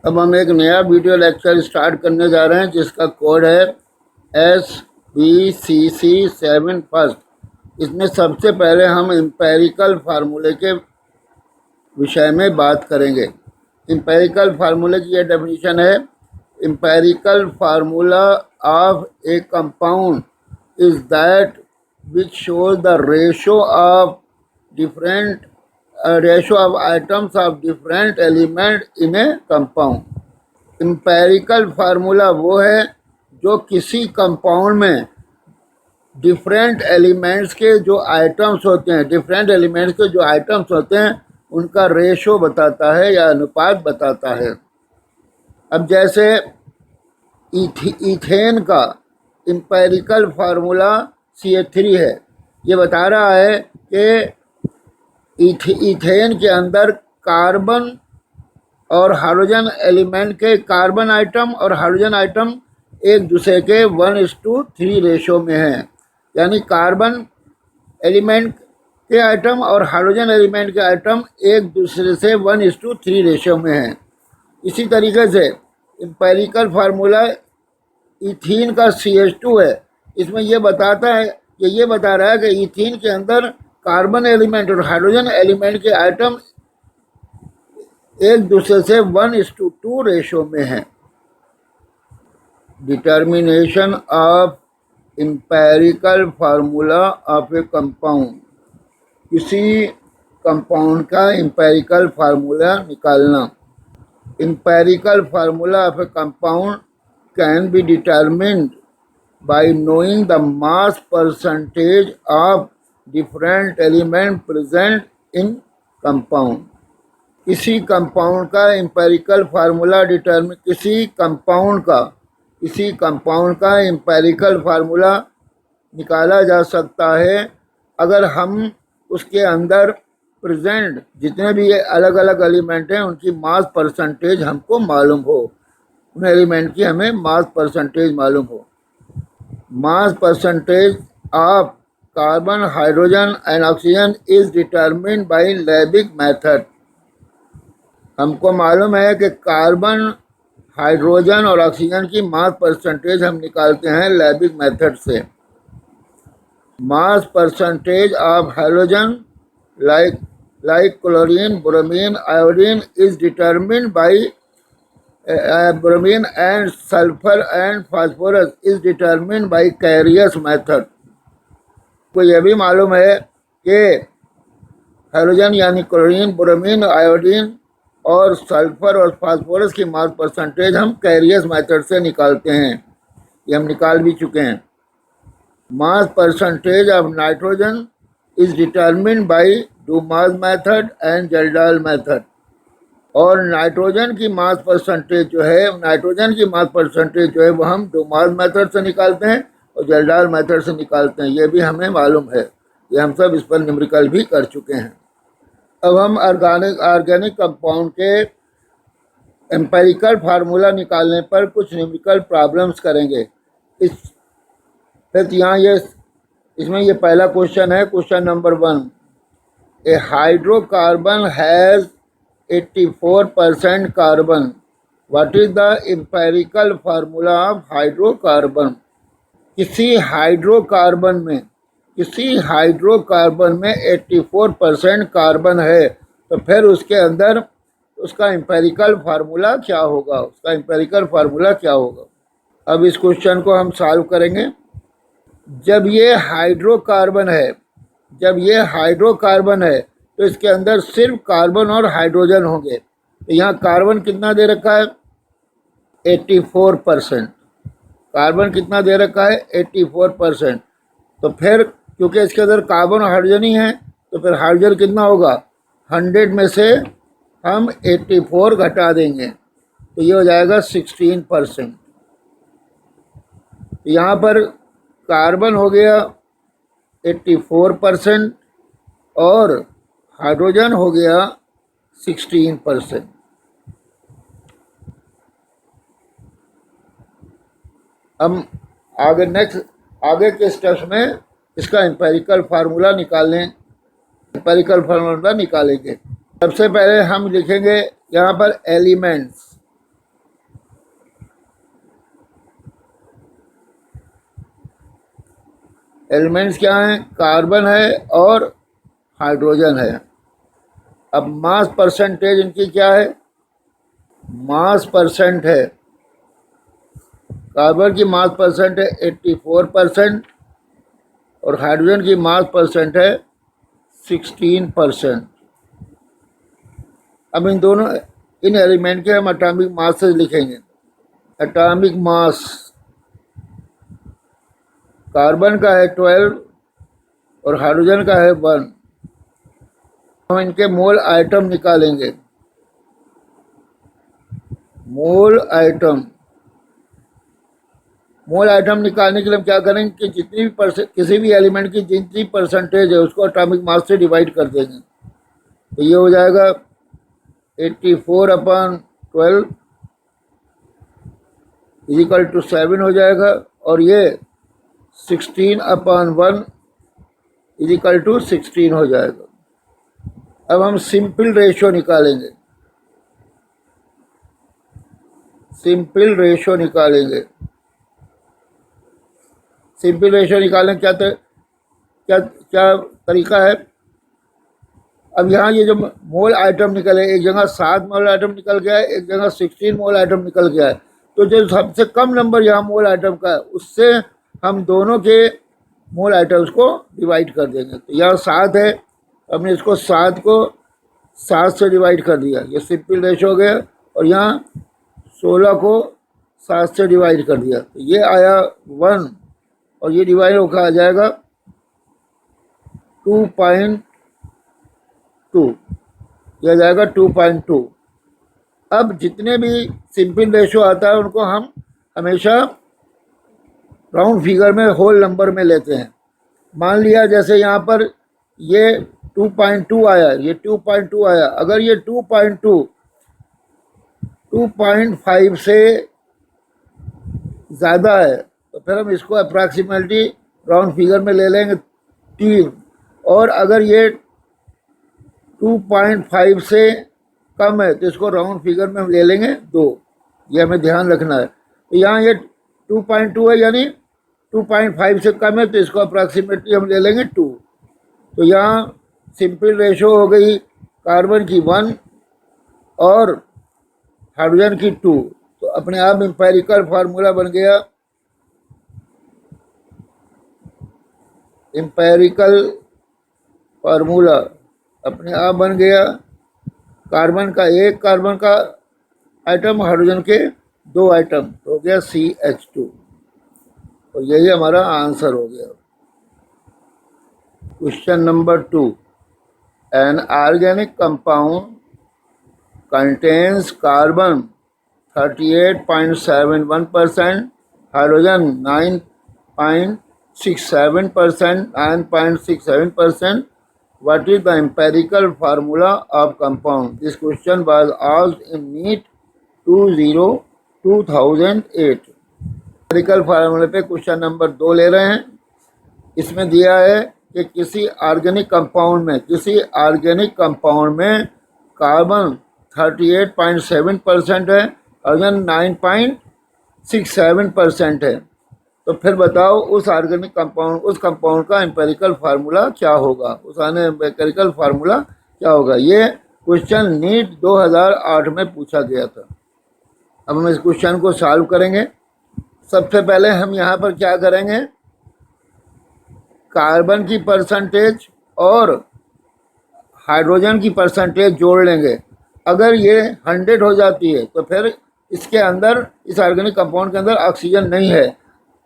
अब हम एक नया वीडियो लेक्चर स्टार्ट करने जा रहे हैं जिसका कोड है SBCC7 फर्स्ट। इसमें सबसे पहले हम एम्पेरिकल फार्मूले के विषय में बात करेंगे। एम्पेरिकल फार्मूले की यह डेफिनेशन है, empirical formula of A compound is that which shows the ratio of atoms of different element in a compound। Empirical formula वो है जो किसी कंपाउंड में डिफरेंट एलिमेंट्स के जो आइटम्स होते हैं उनका रेशो बताता है या अनुपात बताता है। अब जैसे इथेन का एम्पेरिकल फार्मूला CH3 है। ये बता रहा है कि इथेन के अंदर कार्बन और हाइड्रोजन एलिमेंट के कार्बन आइटम और हाइड्रोजन आइटम एक दूसरे के 1:3 रेशो में हैं। यानी कार्बन एलिमेंट के आइटम और हाइड्रोजन एलिमेंट के आइटम एक दूसरे से 1:3 रेशो में हैं। इसी तरीके से एम्पेरिकल फार्मूला इथीन का CH2 है। इसमें ये बता रहा है कि इथीन के अंदर कार्बन एलिमेंट और हाइड्रोजन एलिमेंट के आइटम एक दूसरे से 1:2 रेशो में है। Determination of empirical formula of A compound, किसी कंपाउंड का एम्पेरिकल फार्मूला निकालना। Empirical formula of A compound can be determined by knowing the mass percentage of different element present in compound। किसी compound का empirical formula किसी compound का empirical formula निकाला जा सकता है अगर हम उसके अंदर प्रेजेंट जितने भी अलग अलग एलिमेंट हैं उनकी मास परसेंटेज हमको मालूम हो, उन एलिमेंट की हमें मास परसेंटेज मालूम हो। Mass percentage of carbon, hydrogen and oxygen is determined by Lebesgue method। हमको मालूम है कि कार्बन, हाइड्रोजन और ऑक्सीजन की मास परसेंटेज हम निकालते हैं लेबिग मेथड से। मास percentage of hydrogen like chlorine, bromine, iodine is determined by bromine and sulfur and phosphorus is determined by Carius method। को यह भी मालूम है कि हाइड्रोजन यानी क्लोरीन, ब्रोमीन, आयोडीन और सल्फर और फास्फोरस की मास परसेंटेज हम कैरियस मेथड से निकालते हैं। ये हम निकाल भी चुके हैं। Mass percentage of nitrogen is determined by Dumas method and Kjeldahl method. और नाइट्रोजन की मास परसेंटेज जो है वो हम डुमास मेथड से निकालते हैं और जेल्डाल मेथड से निकालते हैं। ये भी हमें मालूम है, ये हम सब इस पर न्यूमेरिकल भी कर चुके हैं। अब हम ऑर्गेनिक कंपाउंड के एम्पेरिकल फार्मूला निकालने पर कुछ न्यूमेरिकल प्रॉब्लम्स करेंगे। इसमें ये पहला क्वेश्चन है, question number 1। A hydrocarbon has 84% carbon, what is the empirical formula of hydrocarbon. किसी हाइड्रोकार्बन में 84% कार्बन है तो फिर उसके अंदर उसका एम्पेरिकल फार्मूला क्या होगा, अब इस क्वेश्चन को हम सॉल्व करेंगे। जब ये हाइड्रोकार्बन है तो इसके अंदर सिर्फ कार्बन और हाइड्रोजन होंगे। तो यहाँ कार्बन कितना दे रखा है, 84%। कार्बन कितना दे रखा है, 84%। तो फिर क्योंकि इसके अंदर कार्बन और हाइड्रोजन ही है तो फिर हाइड्रोजन कितना होगा, 100 में से हम 84 घटा देंगे तो ये हो जाएगा 16%। तो यहाँ पर कार्बन हो गया 84% और हाइड्रोजन हो गया 16%। हम आगे के स्टेप्स में इसका एम्पेरिकल फार्मूला निकालेंगे। सबसे पहले हम लिखेंगे यहाँ पर एलिमेंट्स। एलिमेंट्स क्या हैं? कार्बन है और हाइड्रोजन है। अब मास परसेंटेज इनकी क्या है? मास परसेंट है, कार्बन की मास परसेंट है 84% और हाइड्रोजन की मास परसेंट है 16%। अब इन एलिमेंट के हम एटॉमिक मास लिखेंगे। एटॉमिक मास कार्बन का है 12 और हाइड्रोजन का है 1। हम इनके मोल आइटम निकालेंगे। मोल आइटम निकालने के लिए हम क्या करेंगे कि जितनी भी किसी भी एलिमेंट की जितनी परसेंटेज है उसको एटॉमिक मास से डिवाइड कर देंगे। तो ये हो जाएगा 84/12 इजिकल टू 7 हो जाएगा और ये 16/1 इजिकल टू 16 हो जाएगा। अब हम सिंपल रेशियो निकालेंगे। सिंपल रेशियो निकालने क्या तरीका है? अब यहाँ ये जो मोल आइटम निकले, एक जगह 7 मोल आइटम निकल गया है, एक जगह 16 मोल आइटम निकल गया है। तो जो सबसे कम नंबर यहाँ मोल आइटम का है उससे हम दोनों के मोल आइटम्स को डिवाइड कर देंगे। तो यहाँ 7 है, हमने इसको 7 को 7 से डिवाइड कर दिया, ये सिंपल रेशियो हो गया। और यहाँ 16 को 7 से डिवाइड कर दिया, तो ये आया 1 और ये डिवाइड होकर आ जाएगा 2.2, यह जाएगा 2.2। अब जितने भी सिंपल रेशियो आता है उनको हम हमेशा राउंड फिगर में होल नंबर में लेते हैं। मान लिया जैसे यहाँ पर ये 2.2 आया, ये 2.2 आया। अगर ये 2.5 से ज़्यादा है तो फिर हम इसको अप्रॉक्सीमेटली राउंड फिगर में ले लेंगे 3। और अगर ये 2.5 से कम है तो इसको राउंड फिगर में हम ले लेंगे 2। ये हमें ध्यान रखना है। तो यहाँ ये 2.2 है, यानी 2.5 से कम है तो इसको अप्रॉक्सीमेटली हम ले लेंगे 2। तो यहाँ सिंपल रेशो हो गई कार्बन की 1 और हाइड्रोजन की 2। तो अपने आप एम्पेरिकल फार्मूला बन गया। एम्पेरिकल फार्मूला अपने आप बन गया। कार्बन का आइटम, हाइड्रोजन के 2 आइटम, तो हो गया CH2। और यही हमारा आंसर हो गया। Question number 2, an organic compound contains carbon 38.71%, hydrogen 9.67%. What is the empirical formula of compound? This question was asked in NEET 2008। Empirical फार्मूले पे क्वेश्चन नंबर 2 ले रहे हैं। इसमें दिया है कि किसी ऑर्गेनिक कंपाउंड में कार्बन 38.7% है, हाइड्रोजन 9.67% है। तो फिर बताओ उस कंपाउंड का एम्पेरिकल फार्मूला क्या होगा? एम्पेरिकल फार्मूला क्या होगा? ये क्वेश्चन नीट 2008 में पूछा गया था। अब हम इस क्वेश्चन को सॉल्व करेंगे। सबसे पहले हम यहाँ पर क्या करेंगे, कार्बन की परसेंटेज और हाइड्रोजन की परसेंटेज जोड़ लेंगे। अगर ये 100 हो जाती है तो फिर इसके अंदर, इस ऑर्गेनिक कंपाउंड के अंदर ऑक्सीजन नहीं है।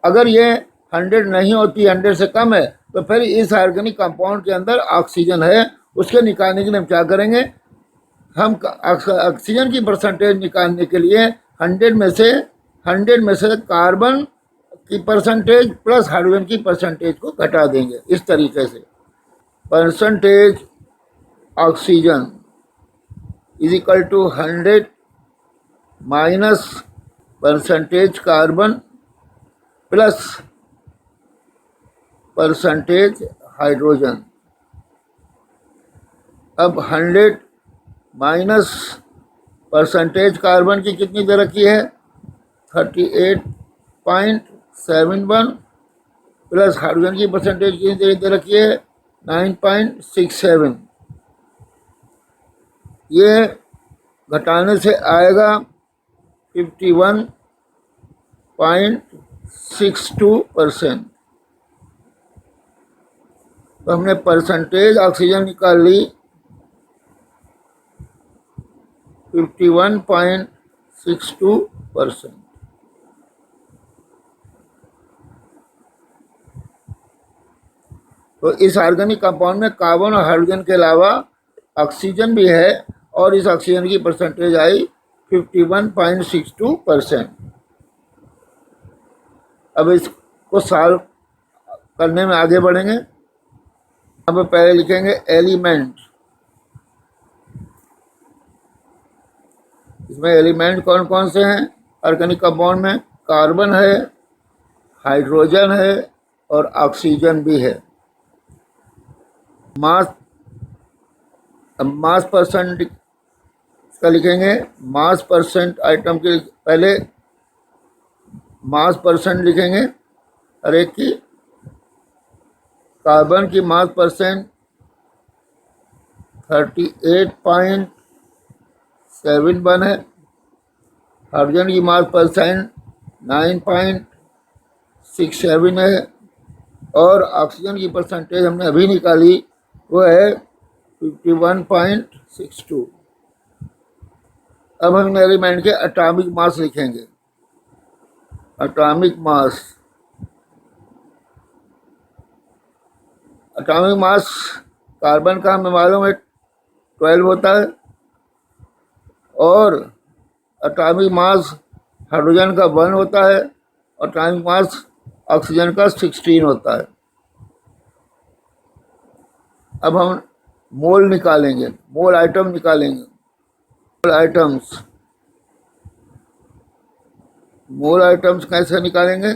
अगर ये 100 नहीं होती, 100 से कम है, तो फिर इस ऑर्गेनिक कंपाउंड के अंदर ऑक्सीजन है। उसके निकालने के लिए हम क्या करेंगे, हम ऑक्सीजन की परसेंटेज निकालने के लिए 100 में से कार्बन की परसेंटेज प्लस हाइड्रोजन की परसेंटेज को घटा देंगे। इस तरीके से percentage oxygen is equal to 100 minus percentage carbon plus percentage hydrogen. अब 100 माइनस परसेंटेज कार्बन की कितनी दे रखी है, 38.71 प्लस हाइड्रोजन की परसेंटेज कितनी दे रखी है 9.67, ये घटाने से आएगा 51.62%। तो हमने परसेंटेज ऑक्सीजन निकाल ली 51.62%। तो इस ऑर्गेनिक कंपाउंड में कार्बन और हाइड्रोजन के अलावा ऑक्सीजन भी है और इस ऑक्सीजन की परसेंटेज आई 51.62%। अब इसको सॉल्व करने में आगे बढ़ेंगे। अब पहले लिखेंगे एलिमेंट। इसमें एलिमेंट कौन कौन से हैं ऑर्गेनिक कंपाउंड में? कार्बन है, हाइड्रोजन है और ऑक्सीजन भी है। मास परसेंट का लिखेंगे, मास परसेंट आइटम के पहले मास परसेंट लिखेंगे हर एक की। कार्बन की मास परसेंट 38.71 है, हाइड्रोजन की मास परसेंट 9.67 है और ऑक्सीजन की परसेंटेज हमने अभी निकाली वो है 51.62। अब हम एलिमेंट के एटॉमिक मास लिखेंगे। Atomic mass, atomic mass carbon का हमें मालूम है 12 होता है और एटॉमिक मास हाइड्रोजन का 1 होता है और एटॉमिक मास ऑक्सीजन का 16 होता है। अब हम मोल निकालेंगे, मोल आइटम निकालेंगे। मोल आइटम्स कैसे निकालेंगे?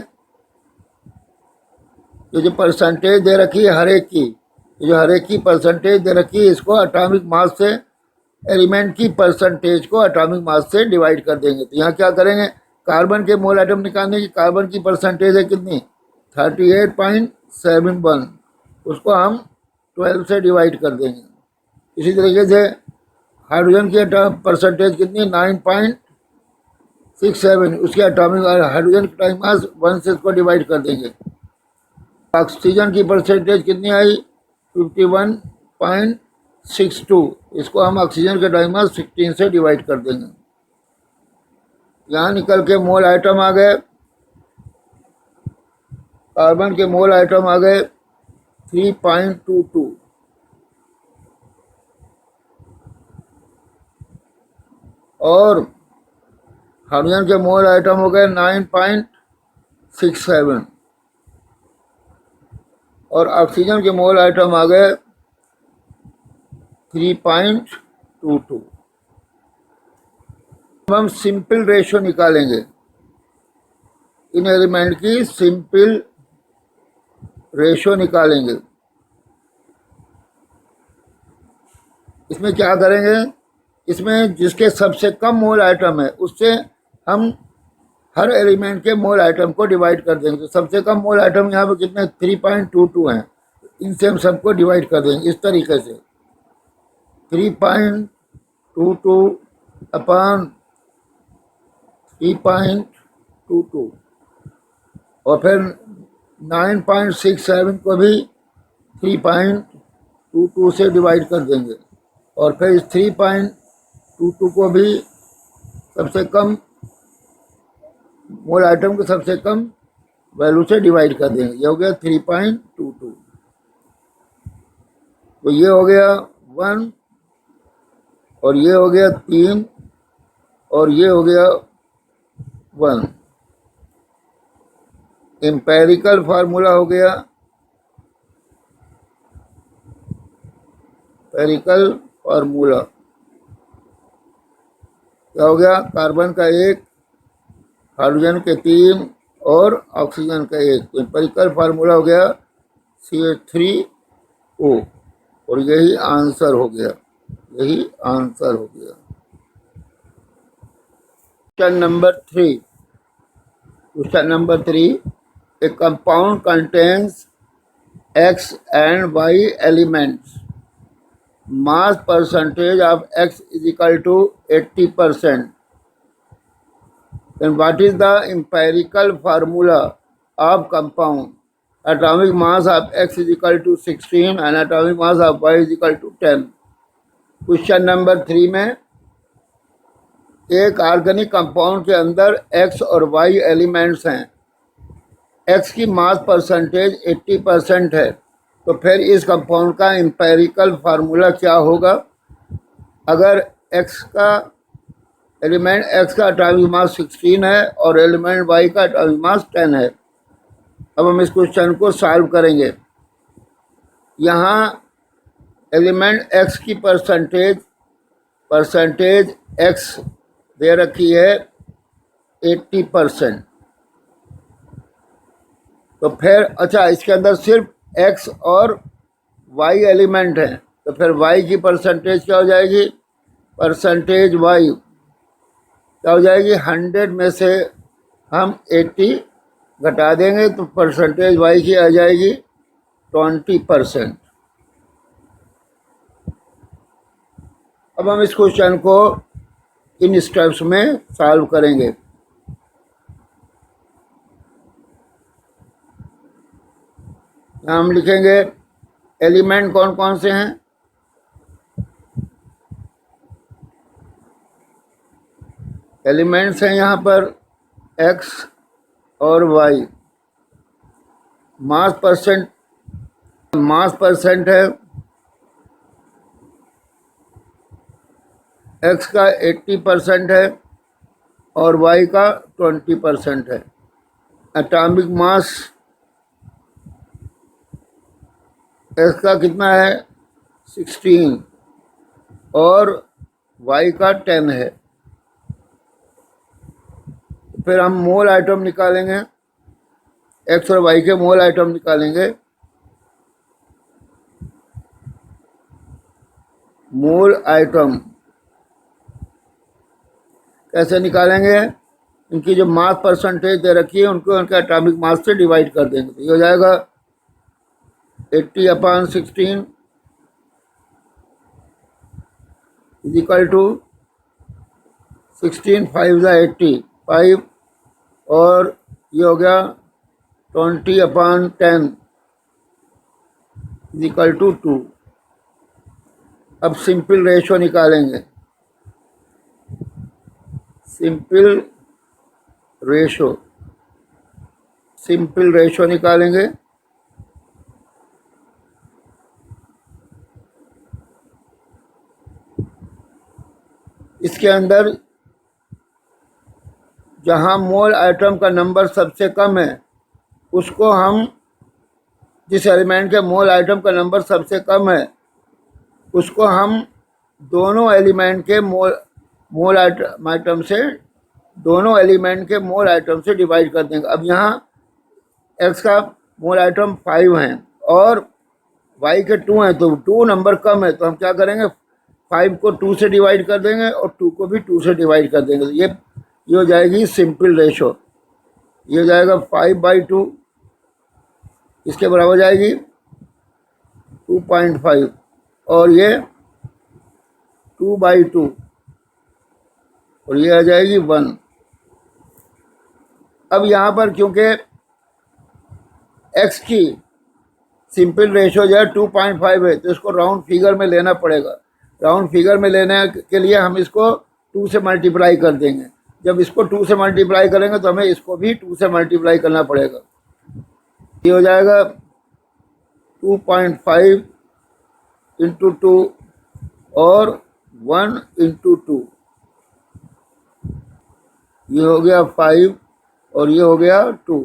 ये जो परसेंटेज दे रखी है हर एक की, ये जो हर एक की परसेंटेज दे रखी है, इसको एटॉमिक मास से, एलिमेंट की परसेंटेज को एटॉमिक मास से डिवाइड कर देंगे। तो यहाँ क्या करेंगे? कार्बन के मोल आइटम निकालने की, कार्बन की परसेंटेज है कितनी 38.71, उसको हम 12 से डिवाइड कर देंगे। इसी तरीके से हाइड्रोजन की परसेंटेज कितनी 9.67, उसके एटॉमिक हाइड्रोजन की एटॉमिक मास 1 से इसको डिवाइड कर देंगे। ऑक्सीजन की परसेंटेज कितनी आई 51.62, इसको हम ऑक्सीजन के एटॉमिक मास 16 से डिवाइड कर देंगे। यहाँ निकल के मोल आइटम आ गए, कार्बन के मोल आइटम आ गए 3.22 और हाइड्रोजन के मोल आइटम हो गए 9.67 और ऑक्सीजन के मोल आइटम आ गए 3.22। अब हम सिंपल रेशियो निकालेंगे, इन एलिमेंट की सिंपल रेशियो निकालेंगे। इसमें क्या करेंगे? इसमें जिसके सबसे कम मोल आइटम है उससे हम हर एलिमेंट के मोल आइटम को डिवाइड कर देंगे। तो सबसे कम मोल आइटम यहाँ पे कितने 3.22 हैं, इनसे हम सबको डिवाइड कर देंगे इस तरीके से 3.22 अपॉन 3.22 और फिर 9.67 को भी 3.22 से डिवाइड कर देंगे और फिर इस 3.22 को भी सबसे कम मोल आइटम को सबसे कम वैल्यू से डिवाइड कर देंगे। ये हो गया 3.22, तो ये हो गया 1 और ये हो गया 3 और ये हो गया 1। एम्पेरिकल फार्मूला हो गया, एम्पेरिकल फार्मूला क्या हो गया? कार्बन का 1, हाइड्रोजन के 3 और ऑक्सीजन का 1। तो एम्पेरिकल फार्मूला हो गया CH3O और यही आंसर हो गया, यही आंसर हो गया। Question number 3, question number 3, A compound contains x and y elements. Mass percentage of x is equal to 80%. Then what is the empirical formula of compound? Atomic mass of x is equal to 16 and atomic mass of y is equal to 10. Question number 3 में एक organic compound के अंदर x और y elements हैं। x की mass percentage 80% है, तो फिर इस कंपाउंड का एम्पेरिकल फार्मूला क्या होगा? अगर x का एलिमेंट x का एटॉमिक मास 16 है और एलिमेंट y का एटॉमिक मास 10 है। अब हम इस क्वेश्चन को सॉल्व करेंगे। यहाँ एलिमेंट x की परसेंटेज x दे रखी है 80%। तो फिर अच्छा, इसके अंदर सिर्फ x और y एलिमेंट हैं, तो फिर y की परसेंटेज क्या हो जाएगी? परसेंटेज y क्या हो जाएगी? 100 में से हम 80 घटा देंगे तो परसेंटेज y की आ जाएगी 20%। अब हम इस क्वेश्चन को इन स्टेप्स में सॉल्व करेंगे। हम लिखेंगे एलिमेंट कौन कौन से हैं। एलिमेंट्स हैं यहाँ पर x और y। मास परसेंट है x का 80% है और y का 20% है। एटॉमिक मास x का कितना है? 16 और y का 10 है। फिर हम मोल आइटम निकालेंगे, x और y के मोल आइटम निकालेंगे। मोल आइटम कैसे निकालेंगे? इनकी जो मास परसेंटेज दे रखी है उनको उनके एटॉमिक मास से डिवाइड कर देंगे, तो ये हो जाएगा 80/16 इज इक्वल टू 16 5 ज़ा 80 5 और ये हो गया 20/10 इज इक्वल टू 2। अब सिंपल रेशो निकालेंगे। सिंपल रेशो निकालेंगे। इसके अंदर जहां मोल आइटम का नंबर सबसे कम है उसको हम, जिस एलिमेंट के मोल आइटम का नंबर सबसे कम है उसको हम दोनों एलिमेंट के मोल आइटम से डिवाइड कर देंगे। अब यहाँ x का मोल आइटम 5 हैं और y के 2 हैं, तो 2 नंबर कम है, तो हम क्या करेंगे? 5 को 2 से डिवाइड कर देंगे और 2 को भी 2 से डिवाइड कर देंगे। तो ये हो जाएगी सिंपल रेशो। ये हो जाएगा 5/2, इसके बराबर हो जाएगी 2.5 और ये 2/2 और ये आ जाएगी 1। अब यहाँ पर क्योंकि x की सिंपल रेशो जो है 2.5 है, तो इसको राउंड फिगर में लेना पड़ेगा। राउंड फिगर में लेने के लिए हम इसको 2 से मल्टीप्लाई कर देंगे। जब इसको 2 से मल्टीप्लाई करेंगे तो हमें इसको भी 2 से मल्टीप्लाई करना पड़ेगा। ये हो जाएगा 2.5 × 2 और 1 × 2। ये हो गया 5 और ये हो गया 2।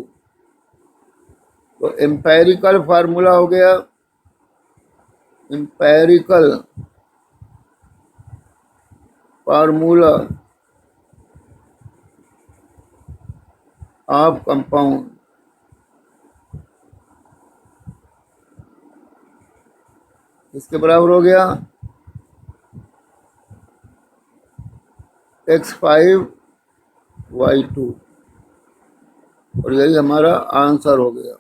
तो एम्पेरिकल फार्मूला हो गया, एम्पेरिकल फार्मूला ऑफ कंपाउंड इसके बराबर हो गया x5 y2। और यही हमारा आंसर हो गया।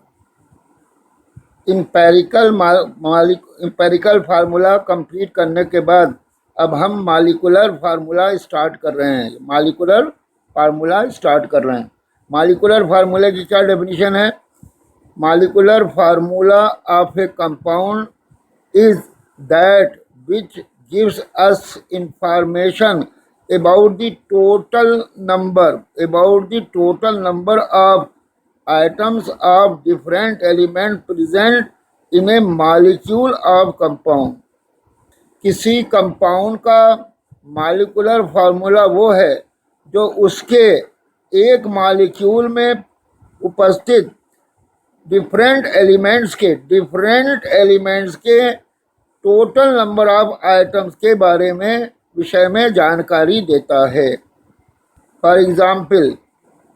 इंपेरिकल फार्मूला कंप्लीट करने के बाद अब हम मालिकुलर फार्मूला स्टार्ट कर रहे हैं। मालिकुलर फार्मूला स्टार्ट कर रहे हैं। मालिकुलर फार्मूले की क्या डेफिनेशन है? Molecular formula of A compound is that which gives us information about the total number of atoms of different elements present in a molecule of compound। किसी compound का molecular formula वो है जो उसके एक मालिक्यूल में उपस्थित डिफरेंट एलिमेंट्स के टोटल नंबर ऑफ आइटम्स के बारे में विषय में जानकारी देता है। For example,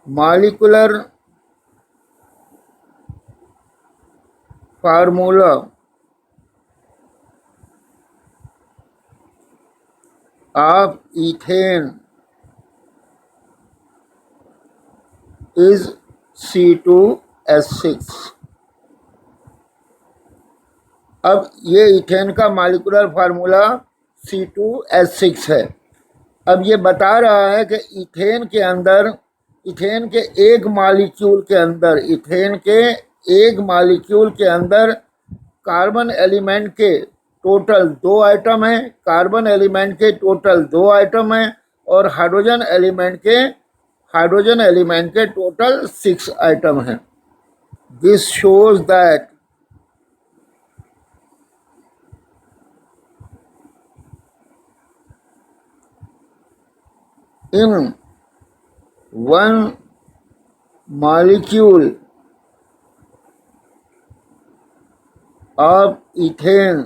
molecular formula of ethane is C2H6। अब ये इथेन का मालिकुलर फार्मूला C2H6 है। अब ये बता रहा है कि इथेन के एक मालिक्यूल के अंदर कार्बन एलिमेंट के टोटल 2 आइटम हैं, कार्बन एलिमेंट के टोटल 2 आइटम हैं और हाइड्रोजन एलिमेंट के टोटल 6 आइटम हैं। This shows that in one molecule of ethane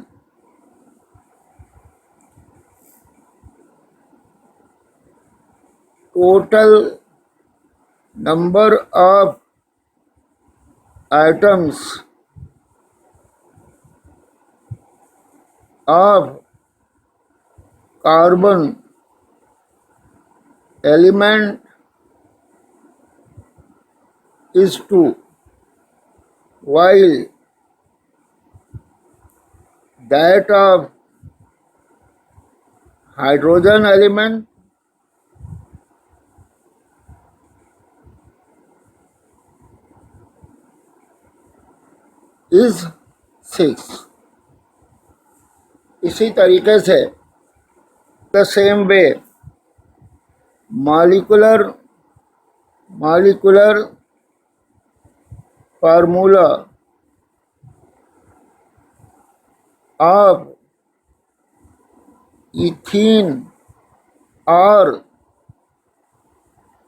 total number of atoms of carbon element is 2, while that of hydrogen element is 6। इसी तरीके से the same way molecular formula of ethene और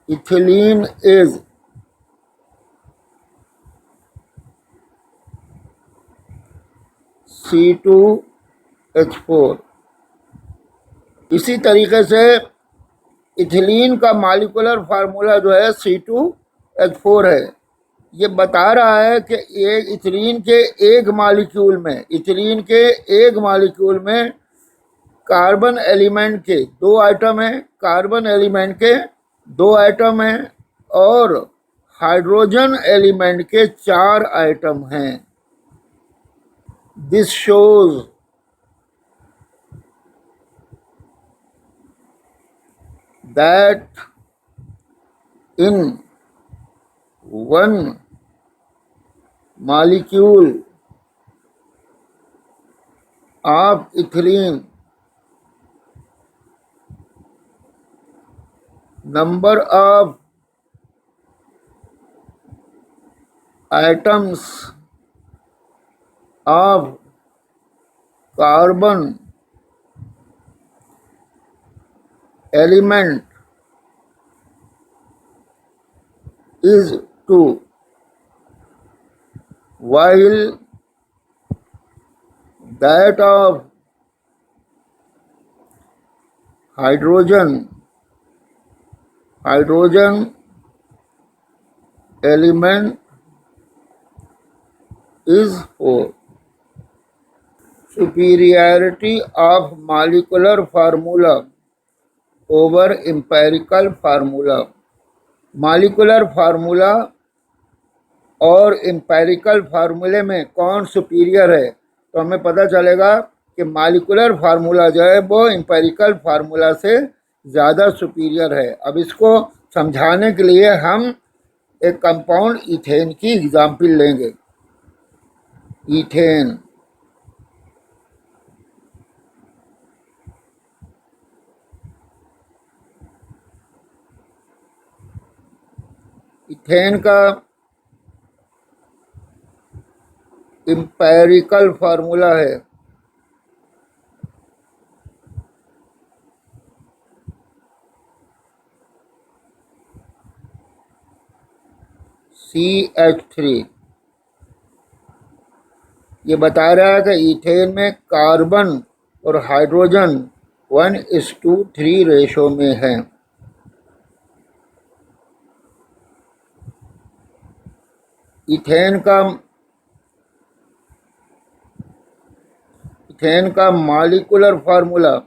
ethylene is C2H4। इसी तरीके से ethylene का molecular formula जो है C2H4 है। ये बता रहा है कि इथिलीन के एक मालिक्यूल में कार्बन एलिमेंट के 2 आइटम हैं और हाइड्रोजन एलिमेंट के 4 आइटम हैं। This shows that in one molecule of ethylene number of atoms of carbon element is 2, while that of hydrogen element is 4। Superiority of molecular formula over empirical formula। Molecular formula और empirical फार्मूले में कौन superior है, तो हमें पता चलेगा कि मॉलिक्यूलर फार्मूला जो है वो एम्पेरिकल फार्मूला से ज़्यादा सुपीरियर है। अब इसको समझाने के लिए हम एक कंपाउंड इथेन की एग्जाम्पल लेंगे। इथेन, इथेन का एम्पेरिकल फार्मूला है CH3। ये बता रहा है कि इथेन में कार्बन और हाइड्रोजन 1:3 रेशो में है। इथेन का मॉलिक्यूलर फार्मूला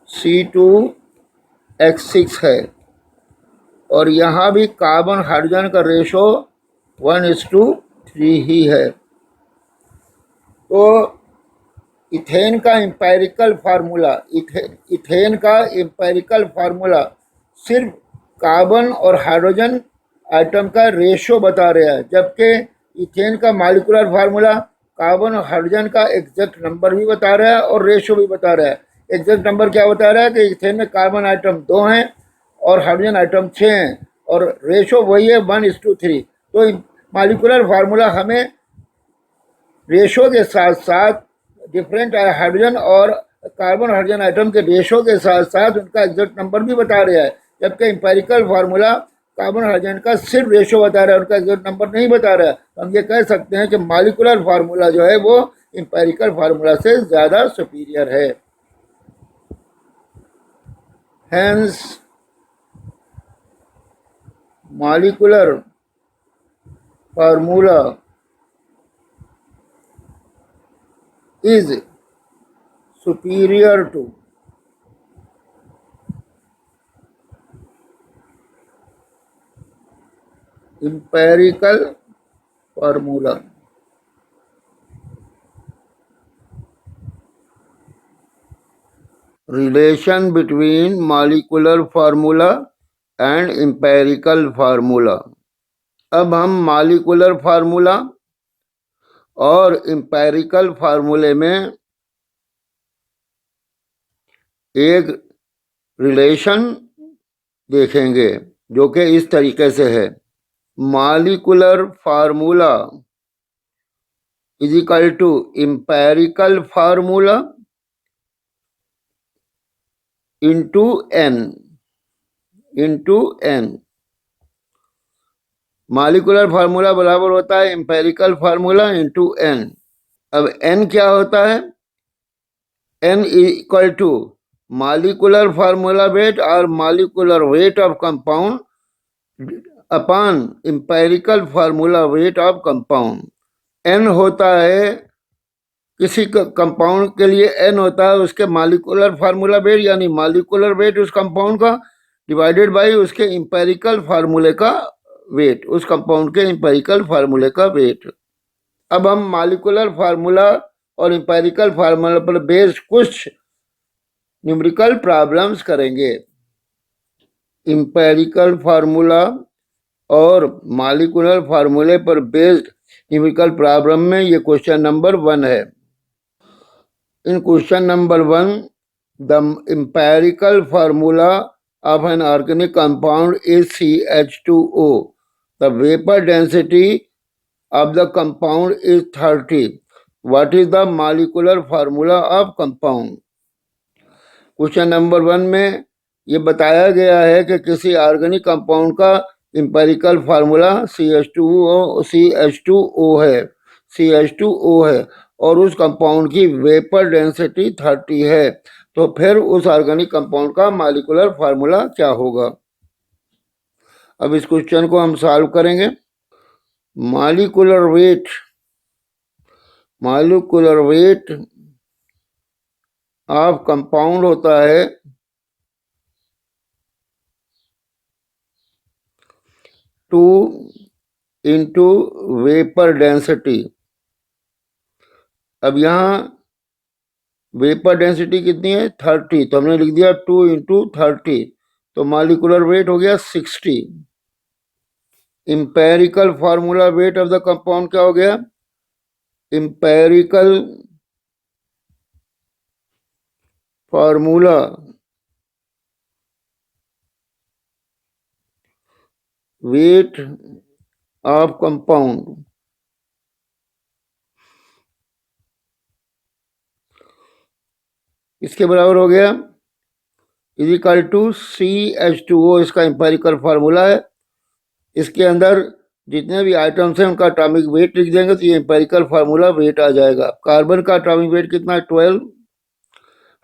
C2H6 है, और यहाँ भी कार्बन हाइड्रोजन का रेशो 1:3 ही है। तो इथेन का एम्पेरिकल फार्मूला, इथेन का एम्पेरिकल फार्मूला सिर्फ कार्बन और हाइड्रोजन आइटम का रेशो बता रहा है, जबकि इथेन का मॉलिक्यूलर फार्मूला कार्बन और हाइड्रोजन का एग्जैक्ट नंबर भी बता रहा है और रेशो भी बता रहा है। एग्जैक्ट नंबर क्या बता रहा है कि इथेन में कार्बन आइटम 2 हैं और हाइड्रोजन आइटम 6 हैं, और रेशो वही है 1:3। तो मॉलिक्यूलर फार्मूला हमें रेशो के साथ साथ डिफरेंट हाइड्रोजन और कार्बन हाइड्रोजन आइटम के रेशो के साथ साथ उनका एग्जैक्ट नंबर भी बता रहा है, जबकि एम्पेरिकल फार्मूला कार्बन हाइड्रोजन का सिर्फ रेशो बता रहा है, उनका एग्जैक्ट नंबर नहीं बता रहा है। तो हम ये कह सकते हैं कि मॉलिक्यूलर फार्मूला जो है वो एम्पेरिकल फार्मूला से ज़्यादा सुपीरियर है। Hence molecular formula is superior to empirical formula। Relation between molecular formula and empirical formula। अब हम मॉलिक्यूलर फार्मूला और एम्पेरिकल फार्मूले में एक रिलेशन देखेंगे जो कि इस तरीके से है। Molecular formula is equal to empirical formula into N. Molecular formula बराबर होता है एम्पेरिकल फार्मूला इंटू एन। अब एन क्या होता है? N equal to molecular formula weight और molecular weight of compound upon empirical formula weight of compound. N होता है किसी कंपाउंड के लिए, एन होता है उसके मॉलिक्यूलर फार्मूला वेट, यानी मॉलिक्यूलर वेट उस कंपाउंड का डिवाइडेड बाय उसके एम्पेरिकल फार्मूले का वेट, उस कंपाउंड के एम्पेरिकल फार्मूले का वेट। अब हम मॉलिक्यूलर फार्मूला और एम्पेरिकल फार्मूला पर बेस्ड कुछ न्यूमेरिकल प्रॉब्लम्स करेंगे। एम्पेरिकल फार्मूला और मॉलिक्यूलर फार्मूले पर बेस्ड न्यूमेरिकल प्रॉब्लम में ये क्वेश्चन नंबर 1 है। In question number 1, the empirical formula of an organic compound is CH2O. The vapor density of the compound is 30. What is the molecular formula of compound? Question number 1 में ये बताया गया है कि किसी ऑर्गेनिक कंपाउंड का empirical formula CH2O है और उस कंपाउंड की वेपर डेंसिटी 30 है। तो फिर उस ऑर्गेनिक कंपाउंड का मॉलिक्यूलर फार्मूला क्या होगा? अब इस क्वेश्चन को हम सॉल्व करेंगे। मॉलिक्यूलर वेट ऑफ कंपाउंड होता है टू इंटू वेपर डेंसिटी। अब यहाँ वेपर डेंसिटी कितनी है 30, तो हमने लिख दिया 2 इंटू 30, तो मॉलिक्यूलर वेट हो गया 60। Empirical formula weight of the compound क्या हो गया, empirical formula weight of compound इसके बराबर हो गया इज इक्वल टू CH2O, इसका इंपेरिकल फार्मूला है। इसके अंदर जितने भी आइटम्स हैं उनका एटॉमिक वेट लिख देंगे तो ये इंपेरिकल फार्मूला वेट आ जाएगा। कार्बन का एटॉमिक वेट कितना है 12,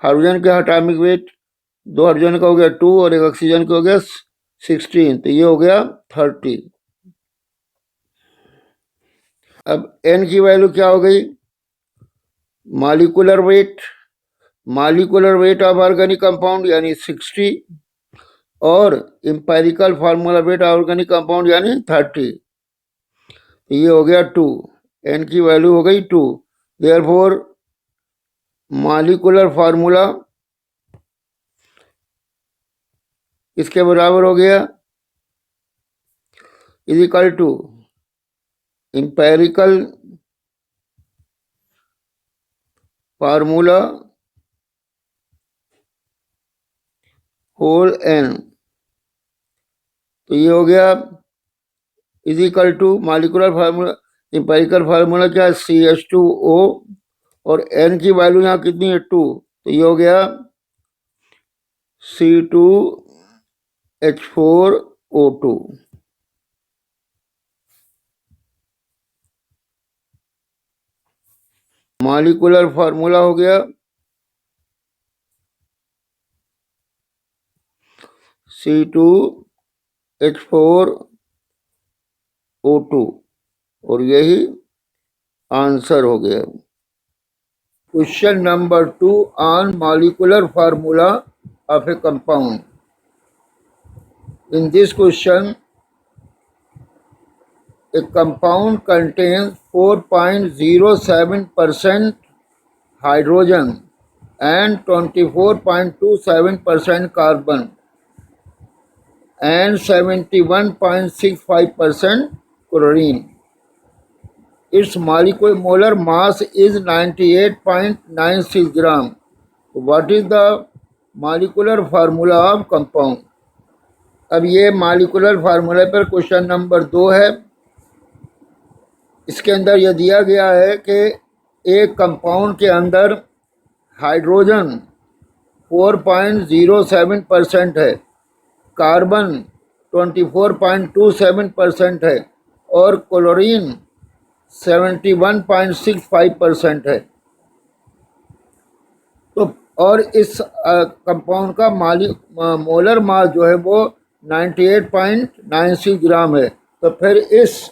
हाइड्रोजन का एटॉमिक वेट 2 हाइड्रोजन का हो गया 2 और 1 ऑक्सीजन का हो गया 16, तो ये हो गया 30। अब N की वैल्यू क्या हो गई, molecular weight of organic compound यानी 60 और empirical formula weight of organic compound यानी 30, तो ये हो गया 2। N की वैल्यू हो गई 2, देयरफॉर मॉलिक्यूलर फार्मूला इसके बराबर हो गया is equal to empirical formula whole N, तो ये हो गया is equal to molecular formula, empirical formula क्या है CH2O और N की वैल्यू यहाँ कितनी है 2, तो ये हो गया C2H4O2। मॉलिक्यूलर फार्मूला हो गया C2H4O2 और यही आंसर हो गया। Question number 2 on molecular formula of A compound. In this question, a compound contains 4.07% hydrogen and 24.27% carbon and 71.65% chlorine. Its molar mass is 98.96 gram. What is the molecular formula of compound? अब ये molecular फार्मूले पर question number 2 है। इसके अंदर यह दिया गया है कि एक कंपाउंड के अंदर हाइड्रोजन 4.07% है, कार्बन 24.27% है और क्लोरीन 71.65% है। तो और इस कंपाउंड का मोलर मास जो है वो 98.96 ग्राम है। तो फिर इस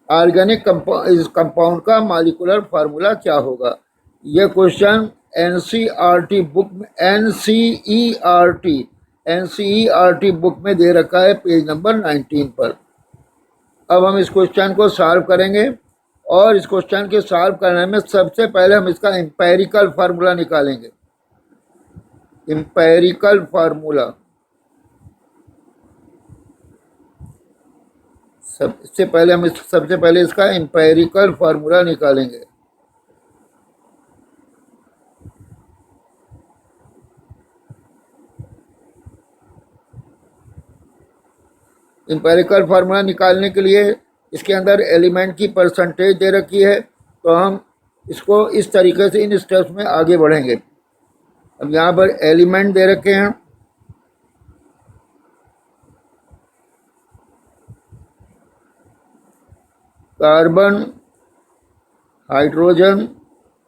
ऑर्गेनिक इस कंपाउंड का मॉलिक्यूलर फार्मूला क्या होगा। यह क्वेश्चन एनसीईआरटी बुक में एनसीईआरटी बुक में दे रखा है पेज नंबर 19 पर। अब हम इस क्वेश्चन को सॉल्व करेंगे और इस क्वेश्चन के सॉल्व करने में सबसे पहले हम इसका एम्पेरिकल फार्मूला निकालेंगे। एम्पेरिकल फार्मूला सबसे पहले इसका एम्पेरिकल फार्मूला निकालेंगे। एम्पेरिकल फार्मूला निकालने के लिए इसके अंदर एलिमेंट की परसेंटेज दे रखी है, तो हम इसको इस तरीके से इन स्टेप्स में आगे बढ़ेंगे। अब यहाँ पर एलिमेंट दे रखे हैं, कार्बन, हाइड्रोजन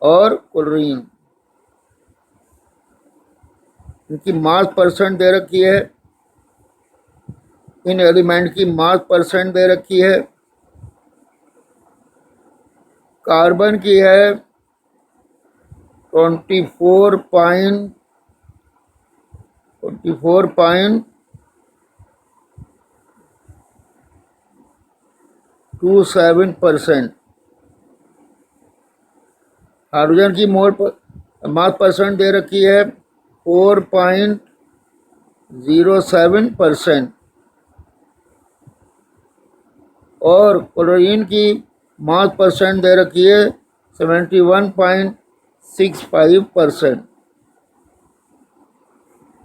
और क्लोरीन। इनकी मास परसेंट दे रखी है, इन एलिमेंट की मास परसेंट दे रखी है। कार्बन की है 24.27%। हाइड्रोजन की मास परसेंट दे रखी है 4.07%, और क्लोरीन की मास परसेंट दे रखी है 71.65%।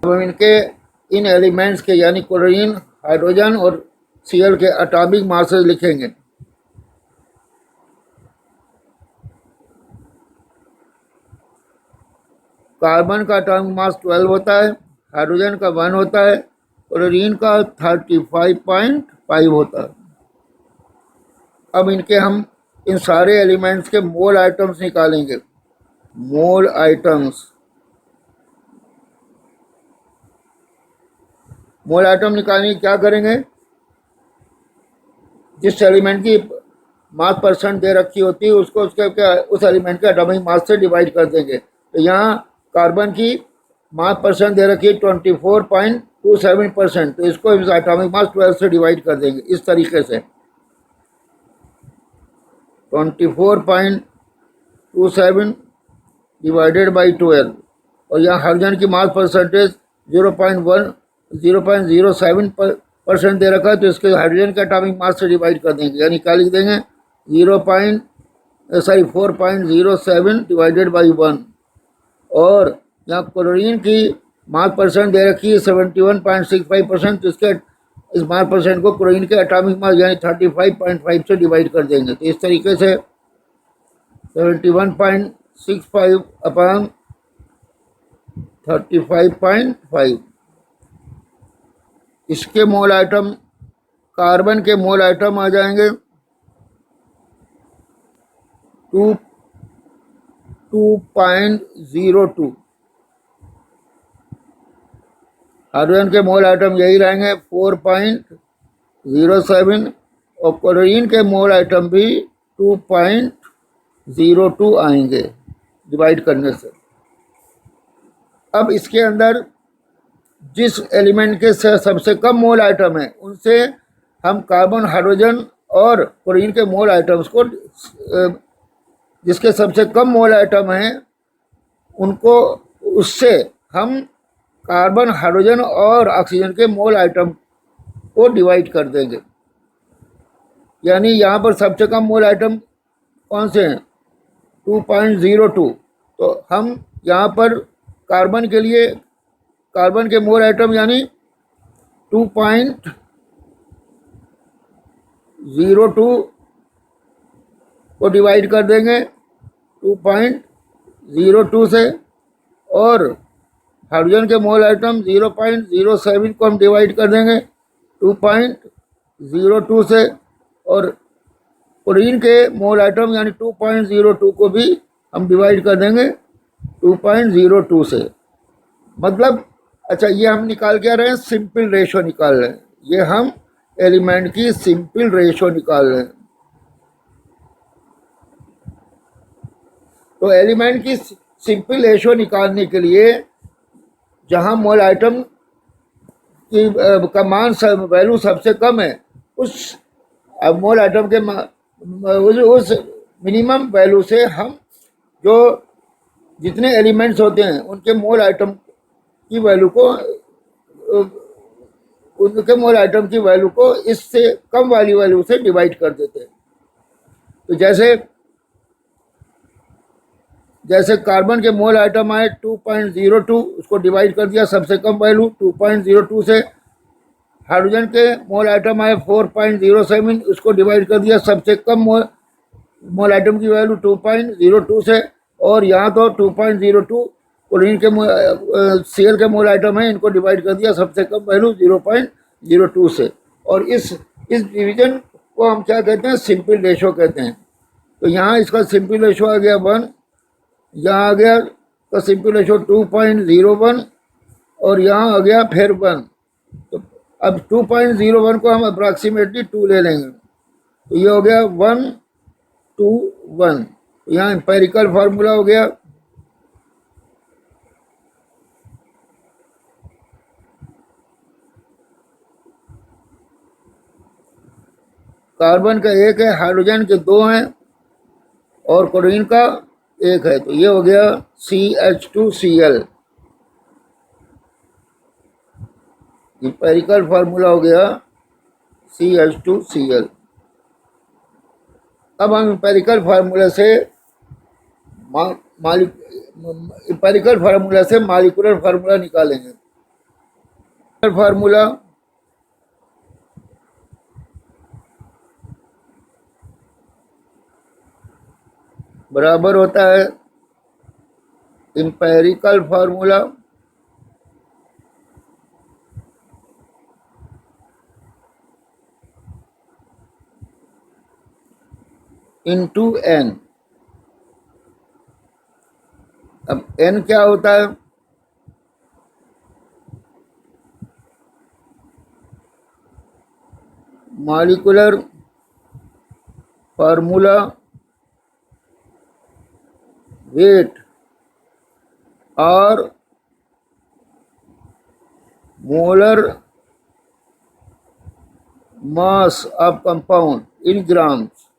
अब हम इन एलिमेंट्स के यानी क्लोरीन, हाइड्रोजन और Cl के एटॉमिक मासेस लिखेंगे। कार्बन का एटॉमिक मास 12 होता है, हाइड्रोजन का 1 होता है, क्लोरीन का 35.5 होता है। अब हम इन सारे एलिमेंट्स के मोल आइटम्स निकालेंगे। मोल आइटम निकालने की क्या करेंगे, जिस एलिमेंट की मास परसेंट दे रखी होती है उसको उस एलिमेंट के एटॉमिक मास से डिवाइड कर देंगे। तो यहाँ कार्बन की मास परसेंट दे रखी है 24.27%, तो इसको एटॉमिक मास 12 से डिवाइड कर देंगे इस तरीके से। 24.27 डिवाइडेड बाई 12, और यहाँ हाइड्रोजन की मास परसेंटेज 0.07% दे रखा है, तो इसके हाइड्रोजन के एटॉमिक मास से डिवाइड कर देंगे, यानी क्या लिख देंगे 4.07 डिवाइडेड बाई 1। और यहाँ क्लोरीन की मास परसेंट दे रखी है 71.65%, तो इसके इस मास परसेंट को क्लोरीन के एटॉमिक मास यानी 35.5 से डिवाइड कर देंगे। तो इस तरीके से 71.65 अपॉन 35.5। इसके मोल आइटम, कार्बन के मोल आइटम आ जाएंगे 2.02, हाइड्रोजन के मोल आइटम यही रहेंगे 4.07, और क्लोरीन के मोल आइटम भी 2.02 आएंगे डिवाइड करने से। अब इसके अंदर जिस एलिमेंट के सबसे कम मोल आइटम है उनसे हम कार्बन, हाइड्रोजन और क्लोरीन के मोल आइटम्स को, जिसके सबसे कम मोल आइटम हैं उनको, उससे हम कार्बन, हाइड्रोजन और ऑक्सीजन के मोल आइटम को डिवाइड कर देंगे। यानी यहाँ पर सबसे कम मोल आइटम कौन से हैं 2.02, तो हम यहाँ पर कार्बन के लिए कार्बन के मोल आइटम यानी 2.02 को डिवाइड कर देंगे 2.02 से, और हाइड्रोजन के मोल आइटम 0.07 को हम डिवाइड कर देंगे 2.02 से, और क्लोरीन के मोल आइटम यानी 2.02 को भी हम डिवाइड कर देंगे 2.02 से। मतलब अच्छा, ये हम निकाल क्या रहे हैं, सिंपल रेशो निकाल रहे हैं। ये हम एलिमेंट की सिंपल रेशो निकाल रहे हैं। तो एलिमेंट की सिंपल रेशो निकालने के लिए जहां मोल आइटम की का मान वैल्यू सबसे कम है, उस मोल आइटम के उस मिनिमम वैल्यू से हम जो जितने एलिमेंट्स होते हैं उनके मोल आइटम की वैल्यू को, उनके मोल आइटम की वैल्यू को इससे कम वाली वैल्यू से डिवाइड कर देते हैं। तो जैसे कार्बन के मोल आइटम आए 2.02, उसको डिवाइड कर दिया सबसे कम वैल्यू 2.02 से। हाइड्रोजन के मोल आइटम आए 4.07, उसको डिवाइड कर दिया सबसे कम मोल आइटम की वैल्यू 2.02 से। और यहाँ तो 2.02 क्लोरीन के Cl के मोल आइटम है, इनको डिवाइड कर दिया सबसे कम वैल्यू 0.02 से। और इस डिवीजन को हम क्या कहते हैं, सिंपल रेशो कहते हैं। तो यहाँ इसका सिंपल रेशो आ गया 1, यहाँ आ गया तो सिंपल रेशो 2.01, और यहाँ आ गया फिर 1। तो अब 2.01 को हम अप्रॉक्सीमेटली 2 ले लेंगे, तो ये हो गया 1 to 1। यहाँ एम्पेरिकल फार्मूला हो गया कार्बन का एक है, हाइड्रोजन के दो हैं और क्लोरीन का एक है, तो ये हो गया CH2Cl। एम्पिरिकल फार्मूला हो गया CH2Cl। अब हम एम्पिरिकल फार्मूला से एम्पिरिकल फार्मूला से मॉलिक्यूलर फार्मूला निकालेंगे। फार्मूला बराबर होता है एम्पिरिकल फार्मूला इंटू N। अब N क्या होता है? मॉलिक्यूलर फार्मूला वेट और molar mass of compound in grams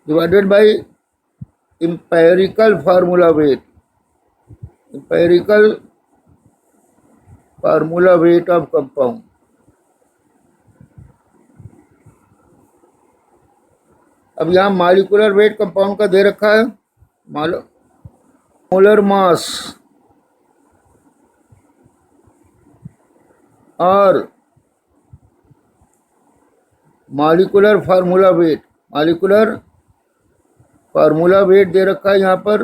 divided by empirical formula wait. Empirical formula weight of compound. अब यहाँ मॉलिक्यूलर वेट कंपाउंड का दे रखा है, मोलर मास और molecular formula weight. Molecular formula weight दे रखा है यहाँ पर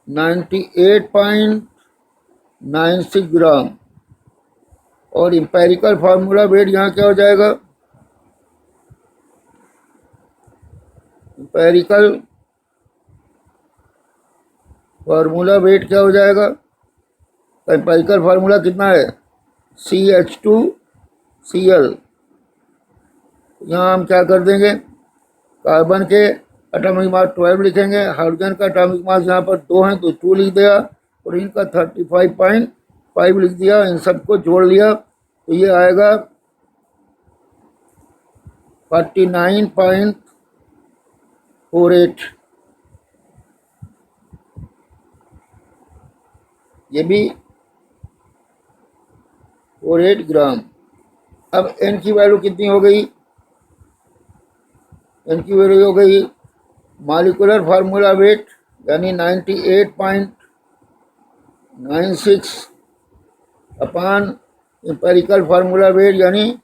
98.96 ग्राम और एम्पिरिकल फार्मूला वेट यहाँ क्या हो जाएगा? एम्पिरिकल फार्मूला वेट क्या हो जाएगा? एम्पिरिकल फार्मूला कितना है? CH2Cl। यहाँ हम क्या कर देंगे, कार्बन के एटॉमिक मास 12 लिखेंगे, हाइड्रोजन का एटॉमिक मास यहाँ पर 2 हैं तो 2 लिख दिया, और इनका 35.5 लिख दिया। इन सबको जोड़ लिया तो ये आएगा 49.48। ये भी 48 ग्राम। अब N की वैल्यू कितनी हो गई? N की वैल्यू हो गई मॉलिक्यूलर फार्मूला वेट यानी 98.96 अपान एम्पिरिकल फार्मूला वेट यानी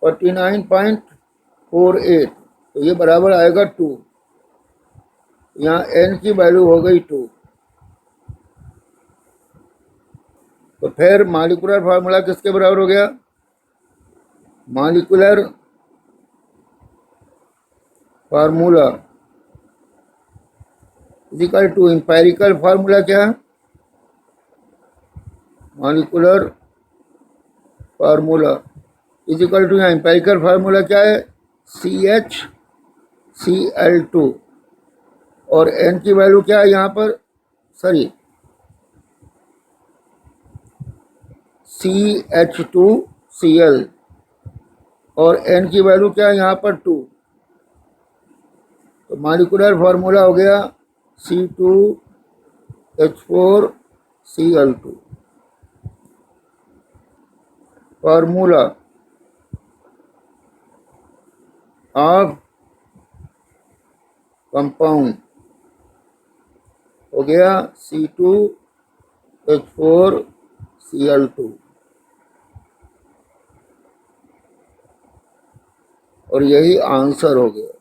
49.48, तो ये बराबर आएगा 2। यहाँ N की वैल्यू हो गई 2। तो फिर मॉलिक्यूलर फार्मूला किसके बराबर हो गया? Molecular formula equal to empirical formula क्या है? मॉलिक्यूलर फार्मूला इक्वल टू, यहाँ एम्पिरिकल फार्मूला क्या है? CHCl2 और N की वैल्यू क्या है यहाँ पर? सॉरी, CH2Cl और N की वैल्यू क्या है यहाँ पर? 2। तो मॉलिक्यूलर फार्मूला हो गया C2H4Cl2। फार्मूला ऑफ कंपाउंड हो गया C2H4Cl2 और यही आंसर हो गया।